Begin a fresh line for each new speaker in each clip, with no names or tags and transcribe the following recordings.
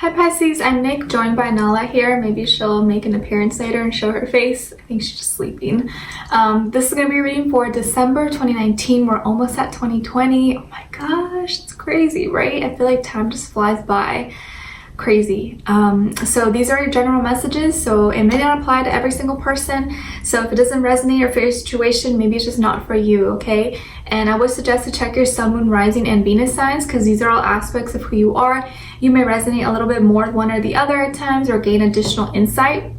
Hi Pisces, I'm Nick, joined by Nala here. Maybe she'll make an appearance later and show her face. I think she's just sleeping. This is going to be a reading for December 2019. We're almost at 2020. Oh my gosh, it's crazy, right? I feel like time just flies by. Crazy. So these are your general messages, so it may not apply to every single person. So if it doesn't resonate or fit your situation, maybe it's just not for you, okay? And I would suggest to check your sun, moon, rising, and Venus signs, because these are all aspects of who you are. You may resonate a little bit more one or the other at times, or gain additional insight.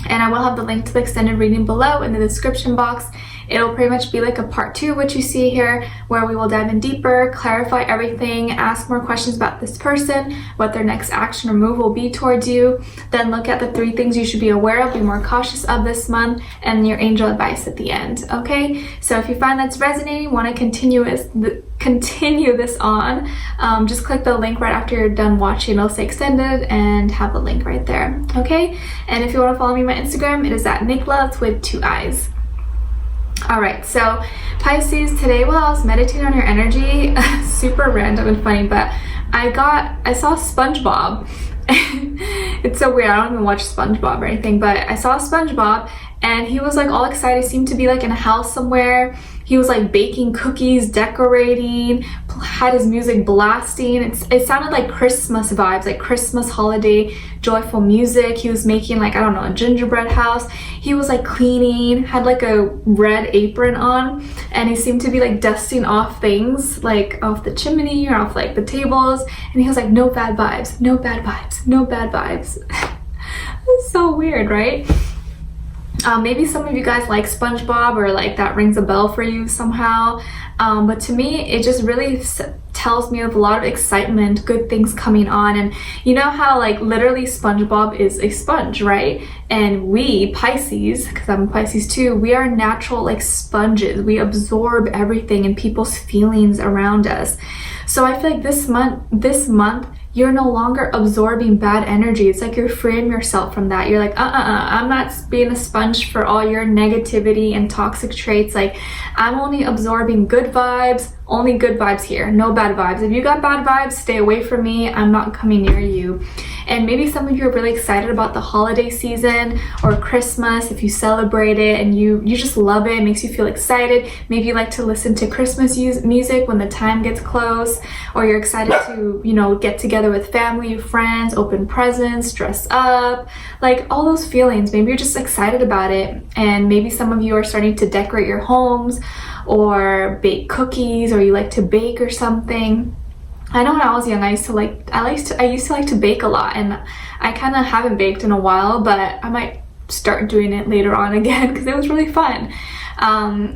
And I will have the link to the extended reading below in the description box. It'll pretty much be like a part 2 of what you see here, where we will dive in deeper, clarify everything, ask more questions about this person, what their next action or move will be towards you, then look at the 3 things you should be aware of, be more cautious of this month, and your angel advice at the end, okay? So if you find that's resonating, want to continue this on, just click the link right after you're done watching. It'll say extended and have the link right there, okay? And if you want to follow me on my Instagram, it is at NicLoves with 2 eyes. Alright, so Pisces, today while I was meditating on your energy, super random and funny, but I saw SpongeBob. It's so weird, I don't even watch SpongeBob or anything, but I saw SpongeBob and he was like all excited. He seemed to be like in a house somewhere. He was like baking cookies, decorating, had his music blasting. It sounded like Christmas vibes, like Christmas holiday, joyful music. He was making like, I don't know, a gingerbread house. He was like cleaning, had like a red apron on, and he seemed to be like dusting off things, like off the chimney or off like the tables. And he was like, no bad vibes, no bad vibes, no bad vibes. It's so weird, right? Maybe some of you guys like SpongeBob, or like that rings a bell for you somehow. But to me, it just really tells me of a lot of excitement, good things coming on. And you know how like literally SpongeBob is a sponge, right? And we Pisces, because I'm Pisces too, we are natural like sponges. We absorb everything and people's feelings around us. So I feel like this month you're no longer absorbing bad energy. It's like you're freeing yourself from that. You're like, I'm not being a sponge for all your negativity and toxic traits. Like, I'm only absorbing good vibes, only good vibes here, no bad vibes. If you got bad vibes, stay away from me. I'm not coming near you. And maybe some of you are really excited about the holiday season or Christmas, if you celebrate it and you just love it, makes you feel excited. Maybe you like to listen to Christmas music when the time gets close, or you're excited to, you know, get together with family, friends, open presents, dress up, like all those feelings. Maybe you're just excited about it. And maybe some of you are starting to decorate your homes or bake cookies, or you like to bake or something. I know when I was young, I used to like to bake a lot, and I kind of haven't baked in a while, but I might start doing it later on again because it was really fun.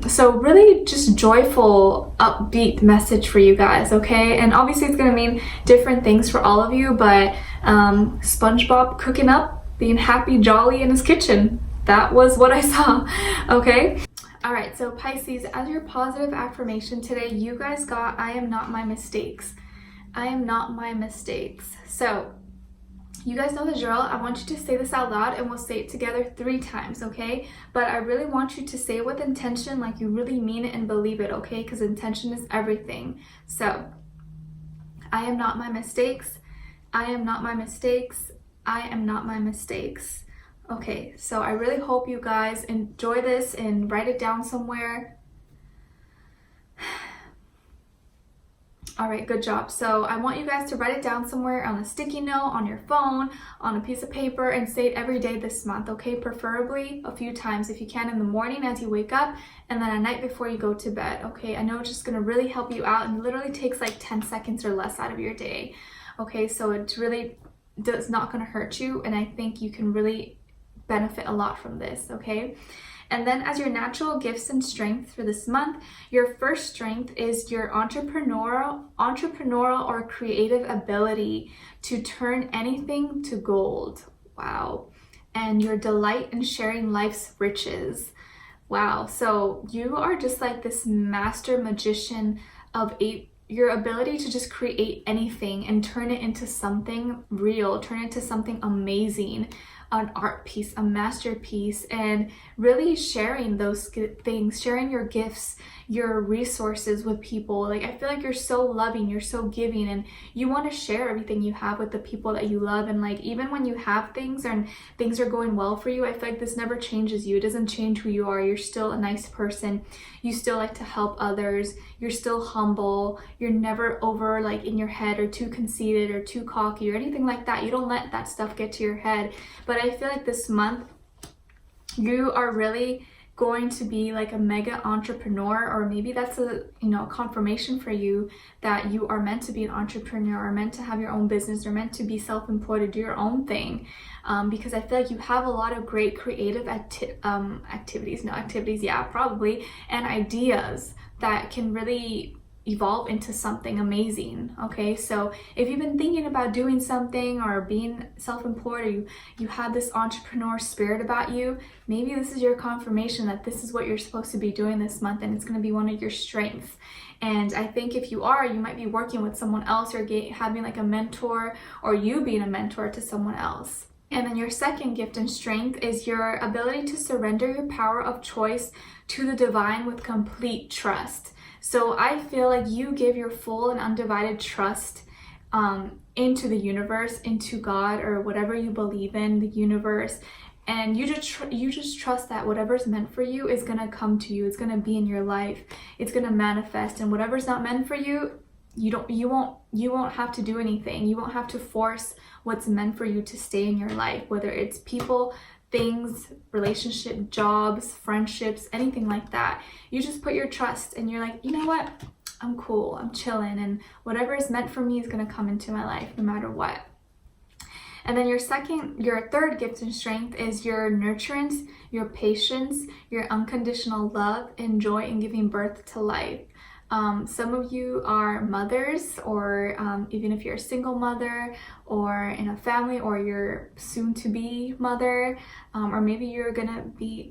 So really just joyful, upbeat message for you guys, okay? And obviously it's gonna mean different things for all of you, but SpongeBob cooking up, being happy, jolly in his kitchen. That was what I saw, okay? Alright, so Pisces, as your positive affirmation today, you guys got, I am not my mistakes. I am not my mistakes. So you guys know the drill. I want you to say this out loud and we'll say it together 3 times, okay? But I really want you to say it with intention, like you really mean it and believe it, okay? Because intention is everything. So, I am not my mistakes. I am not my mistakes. I am not my mistakes. Okay, so I really hope you guys enjoy this and write it down somewhere. All right, good job. So I want you guys to write it down somewhere on a sticky note, on your phone, on a piece of paper, and say it every day this month, okay? Preferably a few times if you can, in the morning as you wake up, and then at night before you go to bed, okay? I know it's just gonna really help you out, and literally takes like 10 seconds or less out of your day, okay? So it's really not gonna hurt you, and I think you can really benefit a lot from this, okay? And then as your natural gifts and strength for this month, your first strength is your entrepreneurial or creative ability to turn anything to gold. Wow. And your delight in sharing life's riches. Wow. So you are just like this master magician of your ability to just create anything and turn it into something real, turn it into something amazing. an art piece, a masterpiece, and really sharing those things, sharing your gifts, your resources with people. Like, I feel like you're so loving, you're so giving, and you want to share everything you have with the people that you love. And like, even when you have things and things are going well for you, I feel like this never changes you. It doesn't change who you are. You're still a nice person. You still like to help others. You're still humble. You're never over like in your head or too conceited or too cocky or anything like that. You don't let that stuff get to your head. But I feel like this month you are really going to be like a mega entrepreneur, or maybe that's a confirmation for you that you are meant to be an entrepreneur, or meant to have your own business, or meant to be self-employed, or do your own thing, because I feel like you have a lot of great creative activities, yeah, probably, and ideas that can really evolve into something amazing. Okay, so if you've been thinking about doing something or being self-employed, or you have this entrepreneur spirit about you, maybe this is your confirmation that this is what you're supposed to be doing this month, and it's going to be one of your strengths. And I think if you are, you might be working with someone else, or having like a mentor, or you being a mentor to someone else. And then your second gift and strength is your ability to surrender your power of choice to the divine with complete trust. So I feel like you give your full and undivided trust into the universe, into God, or whatever you believe in, the universe, and you just trust that whatever's meant for you is gonna come to you. It's gonna be in your life. It's gonna manifest, and whatever's not meant for you, you won't have to do anything. You won't have to force what's meant for you to stay in your life, whether it's people, things, relationship, jobs, friendships, anything like that. You just put your trust, and you're like, you know what? I'm cool, I'm chilling, and whatever is meant for me is gonna come into my life no matter what. And then your third gift and strength is your nurturance, your patience, your unconditional love, and joy in giving birth to life. Some of you are mothers, or even if you're a single mother, or in a family, or you're soon to be mother, or maybe you're gonna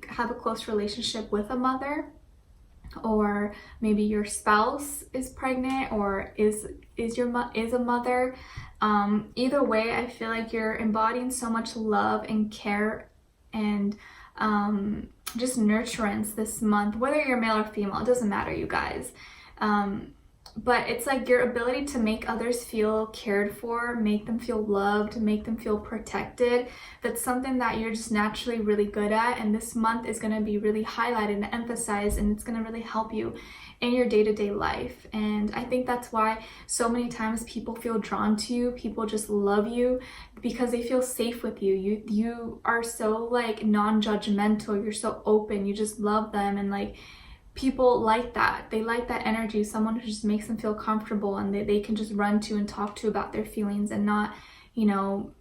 have a close relationship with a mother, or maybe your spouse is pregnant, or is a mother. Either way, I feel like you're embodying so much love and care and just nurturance this month, whether you're male or female, it doesn't matter, you guys. But it's like your ability to make others feel cared for, make them feel loved, make them feel protected. That's something that you're just naturally really good at, and this month is going to be really highlighted and emphasized, and it's going to really help you in your day-to-day life. And I think that's why so many times people feel drawn to you. People just love you because they feel safe with you. You are so like non-judgmental, you're so open, you just love them, and like people like that. They like that energy, someone who just makes them feel comfortable, and they can just run to and talk to about their feelings, and not,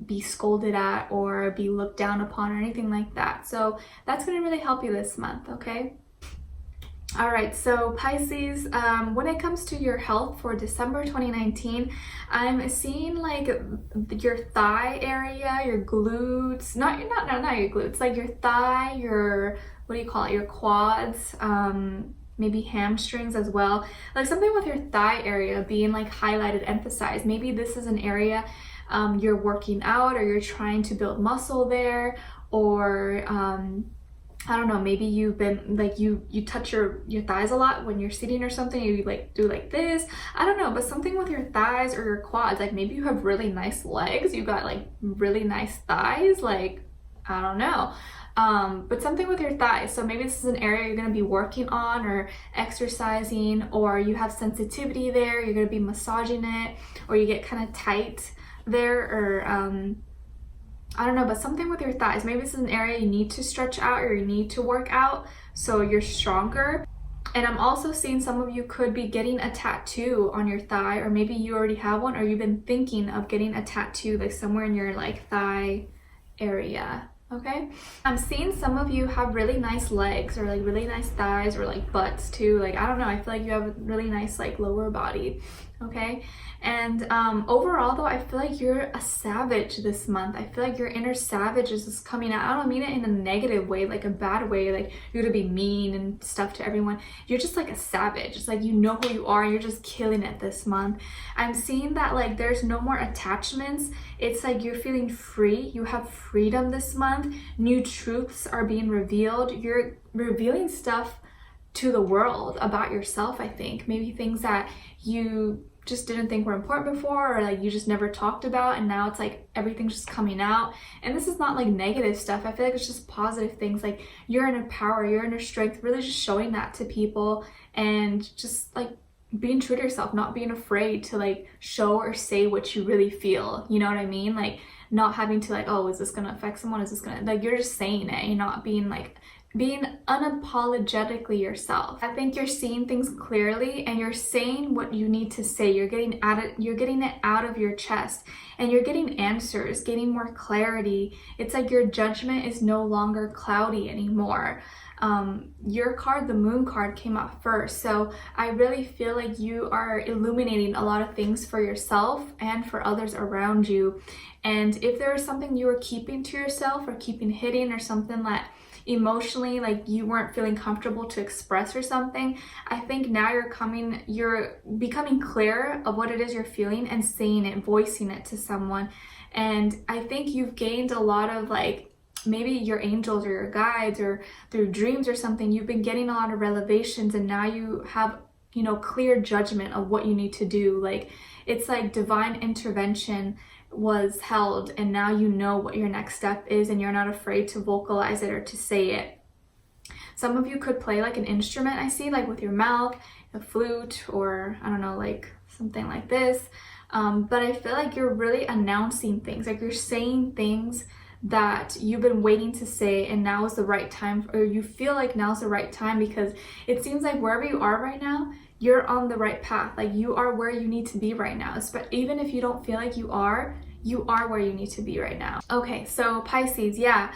be scolded at or be looked down upon or anything like that. So that's going to really help you this month, okay? All right, so Pisces, when it comes to your health for December 2019, I'm seeing like your thigh area, your glutes, not your glutes, like your thigh, your, what do you call it, your quads, maybe hamstrings as well. Like something with your thigh area being like highlighted, emphasized. Maybe this is an area you're working out, or you're trying to build muscle there, or I don't know, maybe you've been like, you touch your thighs a lot when you're sitting or something, you like do like this, I don't know, but something with your thighs or your quads, like maybe you have really nice legs, you got like really nice thighs, like, I don't know, but something with your thighs. So maybe this is an area you're going to be working on or exercising, or you have sensitivity there, you're going to be massaging it, or you get kind of tight there, or I don't know, but something with your thighs. Maybe this is an area you need to stretch out, or you need to work out so you're stronger. And I'm also seeing some of you could be getting a tattoo on your thigh, or maybe you already have one, or you've been thinking of getting a tattoo like somewhere in your like thigh area, okay? I'm seeing some of you have really nice legs, or like really nice thighs, or like butts too. Like, I don't know, I feel like you have a really nice like lower body, okay? And overall though, I feel like you're a savage this month. I feel like your inner savage is just coming out. I don't mean it in a negative way, like a bad way, like you're gonna be mean and stuff to everyone. You're just like a savage. It's like you know who you are and you're just killing it this month. I'm seeing that like there's no more attachments. It's like you're feeling free. You have freedom this month. New truths are being revealed. You're revealing stuff to the world about yourself, I think. Maybe things that you just didn't think were important before, or like you just never talked about, and now it's like everything's just coming out. And this is not like negative stuff. I feel like it's just positive things. Like your inner power, your inner strength, really just showing that to people and just like being true to yourself, not being afraid to like show or say what you really feel. You know what I mean? Like not having to like, oh, is this gonna affect someone? Is this gonna, like, you're just saying it. You're not being like, being unapologetically yourself. I think you're seeing things clearly and you're saying what you need to say. You're getting it out of your chest and you're getting answers, getting more clarity. It's like your judgment is no longer cloudy anymore. Your card, the moon card, came out first. So I really feel like you are illuminating a lot of things for yourself and for others around you. And if there is something you were keeping to yourself or keeping hidden, or something that emotionally like you weren't feeling comfortable to express or something, I think now you're becoming clear of what it is you're feeling and saying it, voicing it to someone. And I think you've gained a lot of like, maybe your angels or your guides or through dreams or something, you've been getting a lot of revelations, and now you have, you know, clear judgment of what you need to do. Like it's like divine intervention was held, and now you know what your next step is and you're not afraid to vocalize it or to say it. Some of you could play like an instrument, I see, like with your mouth, a flute, or I don't know, like something like this. But I feel like you're really announcing things, like you're saying things that you've been waiting to say, and now is the right time, or you feel like now's the right time, because it seems like wherever you are right now, you're on the right path. Like you are where you need to be right now. But even if you don't feel like you are where you need to be right now. Okay, so Pisces, yeah,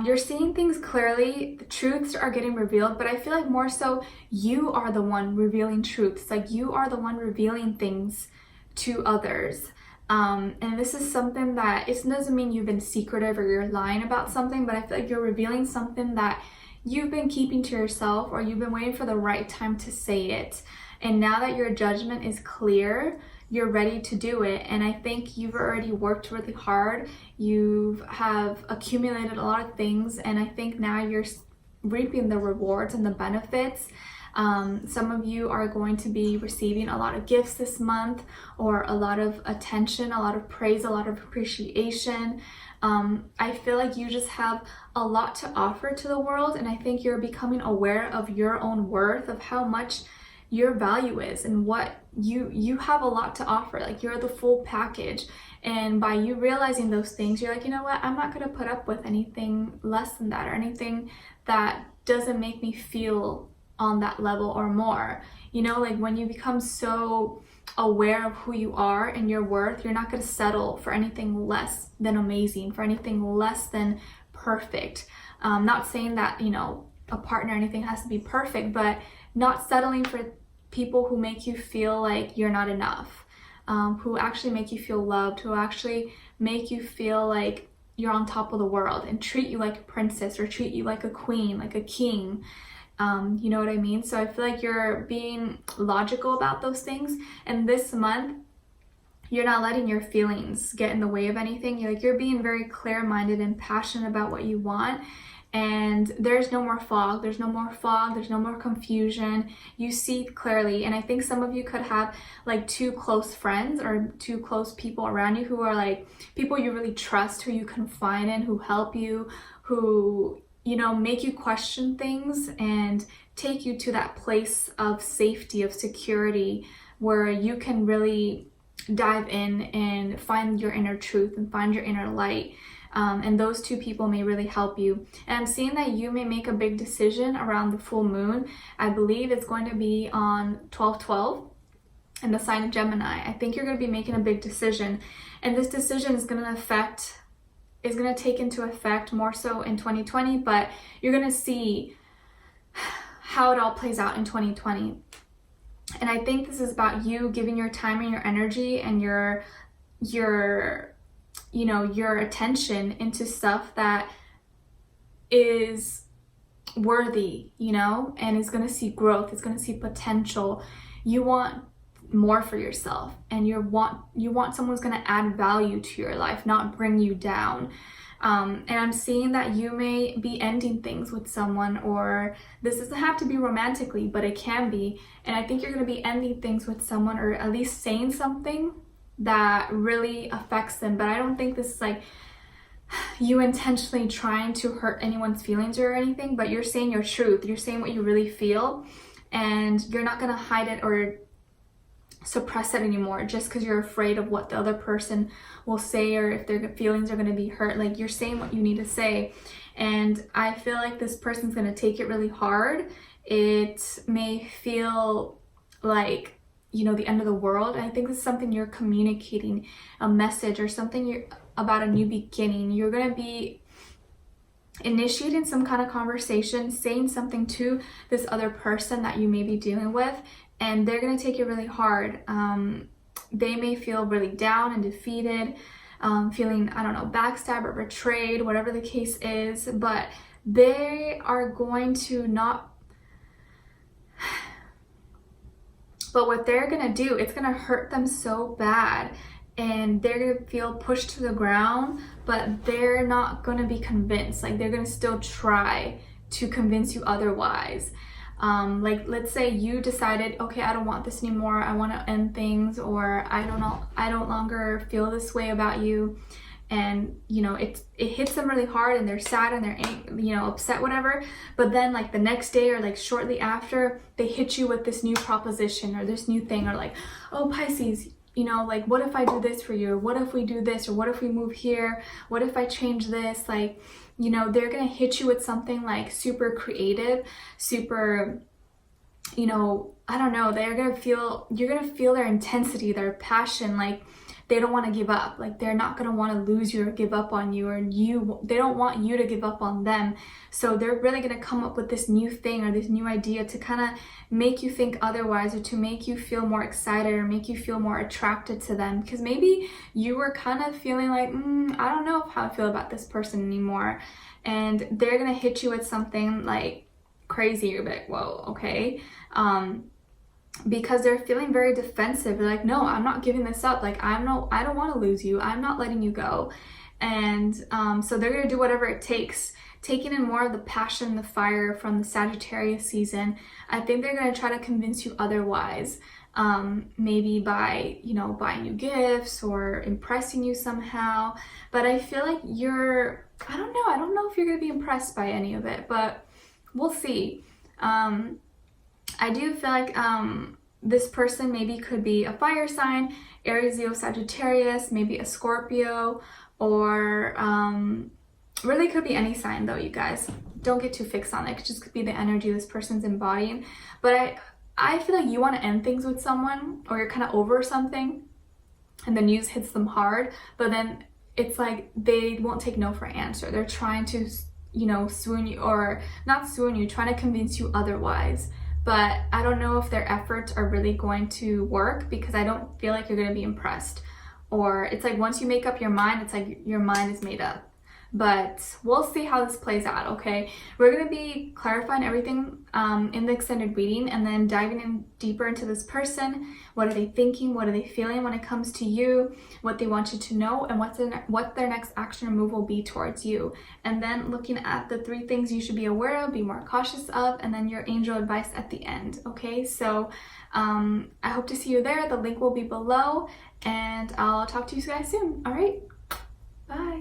you're seeing things clearly. The truths are getting revealed, but I feel like more so you are the one revealing truths. Like you are the one revealing things to others. And this is something that, it doesn't mean you've been secretive or you're lying about something, but I feel like you're revealing something that you've been keeping to yourself, or you've been waiting for the right time to say it. And now that your judgment is clear, you're ready to do it. And I think you've already worked really hard. You have accumulated a lot of things, and I think now you're reaping the rewards and the benefits. Some of you are going to be receiving a lot of gifts this month, or a lot of attention, a lot of praise, a lot of appreciation. I feel like you just have a lot to offer to the world, and I think you're becoming aware of your own worth, of how much your value is, and what you have a lot to offer. Like you're the full package. And by you realizing those things, you're like, you know what, I'm not going to put up with anything less than that, or anything that doesn't make me feel on that level or more. You know, like when you become so aware of who you are and your worth, you're not going to settle for anything less than amazing, for anything less than perfect. Not saying that, you know, a partner or anything has to be perfect, but not settling for people who make you feel like you're not enough, who actually make you feel loved, who actually make you feel like you're on top of the world, and treat you like a princess, or treat you like a queen, like a king. You know what I mean? So I feel like you're being logical about those things. And this month, you're not letting your feelings get in the way of anything. You're being very clear-minded and passionate about what you want. And there's no more fog. There's no more fog. There's no more confusion. You see clearly. And I think some of you could have like two close friends or two close people around you who are like people you really trust, who you confide in, who help you, who, you know, make you question things and take you to that place of safety, of security, where you can really dive in and find your inner truth and find your inner light. And those two people may really help you. And I'm seeing that you may make a big decision around the full moon. I believe it's going to be on 12/12 in the sign of Gemini. I think you're going to be making a big decision, and this decision is going to take into effect more so in 2020, but you're going to see how it all plays out in 2020. And I think this is about you giving your time and your energy and your you know, your attention into stuff that is worthy, you know, and is going to see growth, it's going to see potential. You want more for yourself, and you want someone who's going to add value to your life, not bring you down. And I'm seeing that you may be ending things with someone, or this doesn't have to be romantically, but it can be. And I think you're going to be ending things with someone, or at least saying something that really affects them. But I don't think this is like you intentionally trying to hurt anyone's feelings or anything, but you're saying your truth. You're saying what you really feel, and you're not going to hide it or suppress it anymore just because you're afraid of what the other person will say, or if their feelings are going to be hurt. Like, you're saying what you need to say, and I feel like this person's going to take it really hard. It may feel like, you know, the end of the world. I think this is something you're communicating, a message or something you're about a new beginning. You're going to be initiating some kind of conversation, saying something to this other person that you may be dealing with, and they're going to take it really hard. They may feel really down and defeated, feeling, I don't know, backstabbed or betrayed, whatever the case is, but they are going to not, but what they're going to do, it's going to hurt them so bad, and they're going to feel pushed to the ground, but they're not going to be convinced. Like, they're going to still try to convince you otherwise. Like, let's say you decided, okay, I don't want this anymore, I want to end things, or I don't know, I don't longer feel this way about you, and you know, it hits them really hard, and they're sad and they're, you know, upset, whatever. But then like the next day, or like shortly after, they hit you with this new proposition or this new thing, or like, oh, Pisces, you know, like, what if I do this for you, or what if we do this, or what if we move here, what if I change this? Like, you know, they're gonna hit you with something like super creative, super, you know, I don't know, you're gonna feel their intensity, their passion. Like, they don't want to give up. Like, they're not going to want to lose you or give up on you, or they don't want you to give up on them. So they're really going to come up with this new thing or this new idea to kind of make you think otherwise, or to make you feel more excited, or make you feel more attracted to them. Because maybe you were kind of feeling like, I don't know how I feel about this person anymore. And they're going to hit you with something like crazy. You're like, whoa, okay. Because they're feeling very defensive. They're like, no, I'm not giving this up. Like, I don't want to lose you. I'm not letting you go. And so they're going to do whatever it takes, taking in more of the passion, the fire from the Sagittarius season. I think they're going to try to convince you otherwise. Maybe by, you know, buying you gifts or impressing you somehow. But I feel like I don't know if you're going to be impressed by any of it, but we'll see. I do feel like this person maybe could be a fire sign, Aries, Leo, Sagittarius, maybe a Scorpio, or really could be any sign though, you guys. Don't get too fixed on it. It just could be the energy this person's embodying. But I feel like you want to end things with someone, or you're kind of over something, and the news hits them hard, but then it's like they won't take no for an answer. They're trying to, you know, swoon you, or not swoon you, trying to convince you otherwise. But I don't know if their efforts are really going to work, because I don't feel like you're going to be impressed. Or it's like once you make up your mind, it's like your mind is made up. But we'll see how this plays out, okay? We're going to be clarifying everything in the extended reading, and then diving in deeper into this person. What are they thinking? What are they feeling when it comes to you? What they want you to know, and what their next action or move will be towards you. And then looking at the 3 things you should be aware of, be more cautious of, and then your angel advice at the end, okay? So I hope to see you there. The link will be below, and I'll talk to you guys soon. All right, bye.